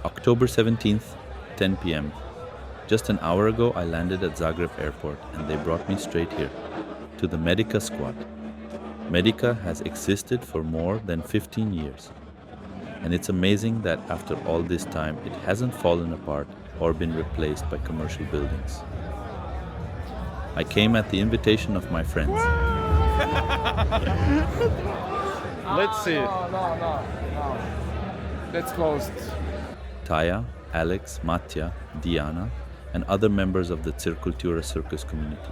October 17th, 10 p.m. Just an hour ago, I landed at Zagreb airport and they brought me straight here, to the Medica squad. Medica has existed for more than 15 years. And it's amazing that after all this time, it hasn't fallen apart or been replaced by commercial buildings. I came at the invitation of my friends. Let's see. No. That's closed. Taya, Aleks, Matija, Diana, and other members of the Cirkultura Circus community.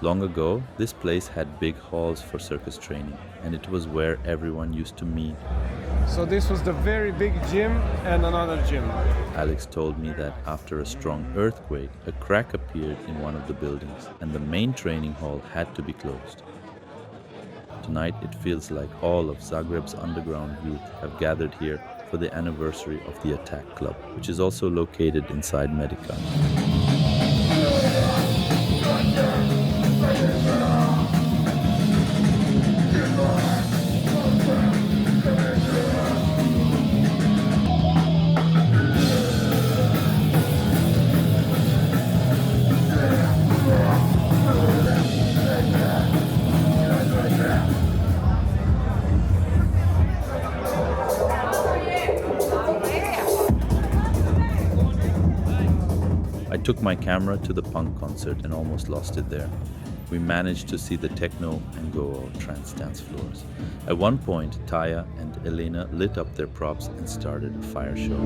Long ago, this place had big halls for circus training, and it was where everyone used to meet. So this was the very big gym and another gym. Aleks told me that after a strong earthquake, a crack appeared in one of the buildings, and the main training hall had to be closed. Tonight, it feels like all of Zagreb's underground youth have gathered here for the anniversary of the Attack Club, which is also located inside Medica. I took my camera to the punk concert and almost lost it there. We managed to see the techno and go trance dance floors. At one point, Taya and Jelena lit up their props and started a fire show.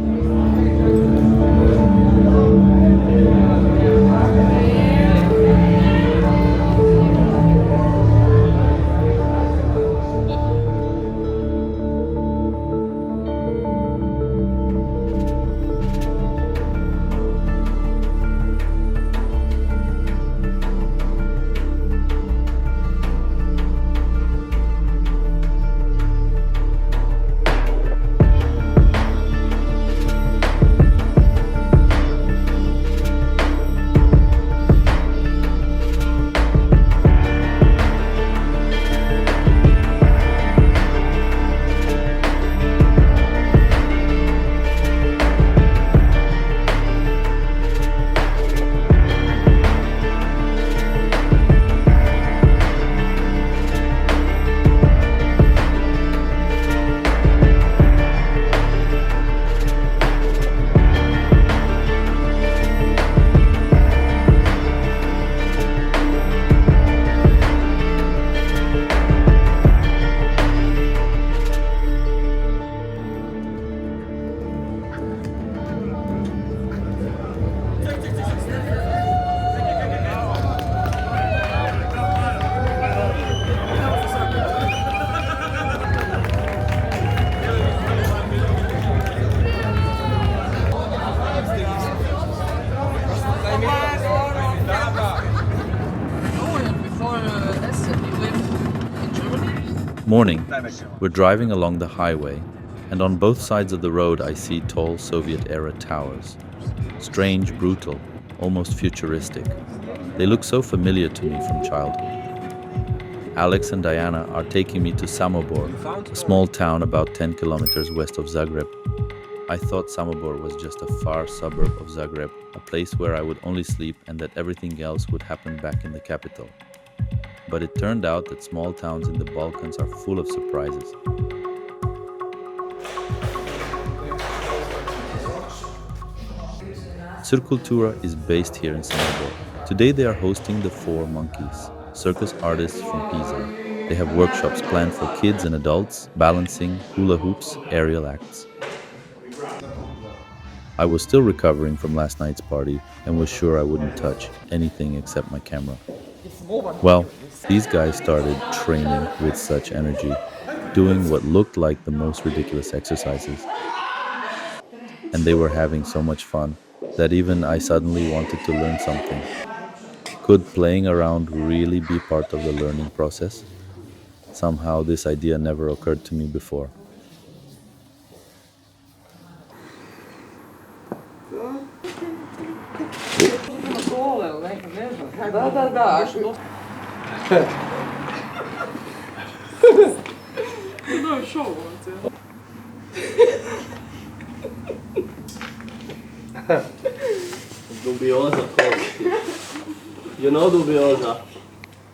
Morning. We're driving along the highway, and on both sides of the road I see tall Soviet-era towers. Strange, brutal, almost futuristic. They look so familiar to me from childhood. Aleks and Diana are taking me to Samobor, a small town about 10 kilometers west of Zagreb. I thought Samobor was just a far suburb of Zagreb, a place where I would only sleep and that everything else would happen back in the capital. But it turned out that small towns in the Balkans are full of surprises. Cirkultura is based here in Samobor. Today they are hosting the Four Monkeys, circus artists from Pisa. They have workshops planned for kids and adults, balancing, hula hoops, aerial acts. I was still recovering from last night's party and was sure I wouldn't touch anything except my camera. Well, these guys started training with such energy, doing what looked like the most ridiculous exercises. And they were having so much fun that even I suddenly wanted to learn something. Could playing around really be part of the learning process? Somehow this idea never occurred to me before. Dubioza quality. You know dubioza?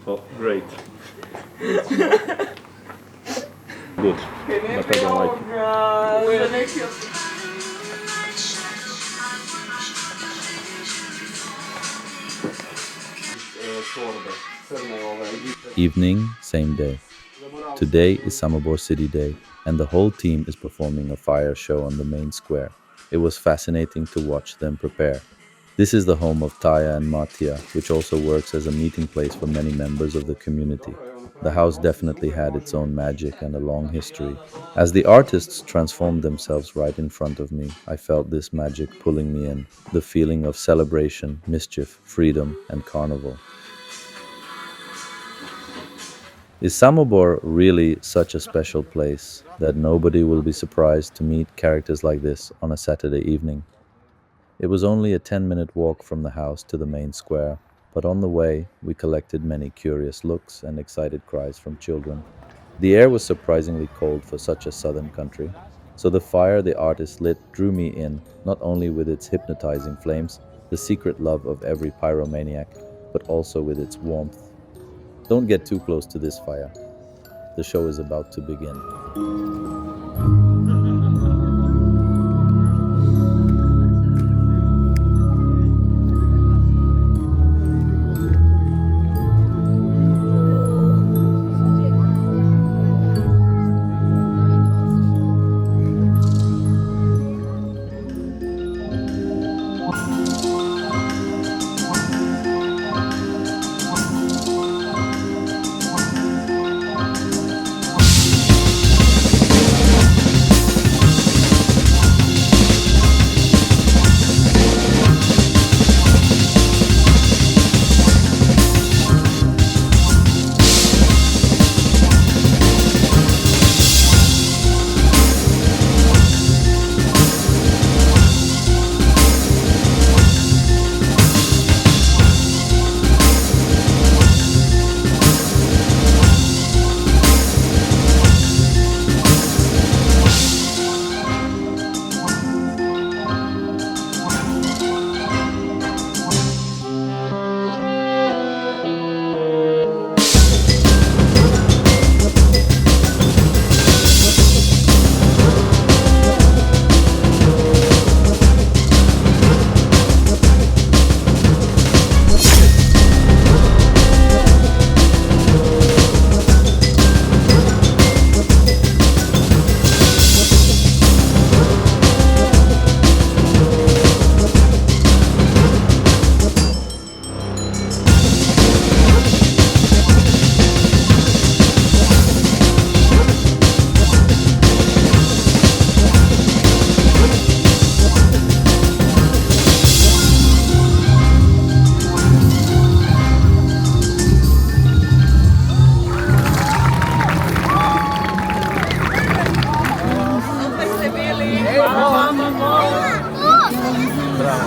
Oh, great. Good. But I don't like it. Evening, same day. Today is Samobor City Day, and the whole team is performing a fire show on the main square. It was fascinating to watch them prepare. This is the home of Taya and Matija, which also works as a meeting place for many members of the community. The house definitely had its own magic and a long history. As the artists transformed themselves right in front of me, I felt this magic pulling me in, the feeling of celebration, mischief, freedom, and carnival. Is Samobor really such a special place that nobody will be surprised to meet characters like this on a Saturday evening? It was only a 10-minute walk from the house to the main square, but on the way we collected many curious looks and excited cries from children. The air was surprisingly cold for such a southern country, so the fire the artist lit drew me in, not only with its hypnotizing flames, the secret love of every pyromaniac, but also with its warmth. Don't get too close to this fire. The show is about to begin.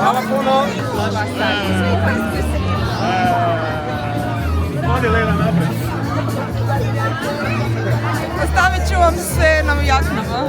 Hvala puno. Vodi Lela napred. Postavit ću vam sve na jaknama.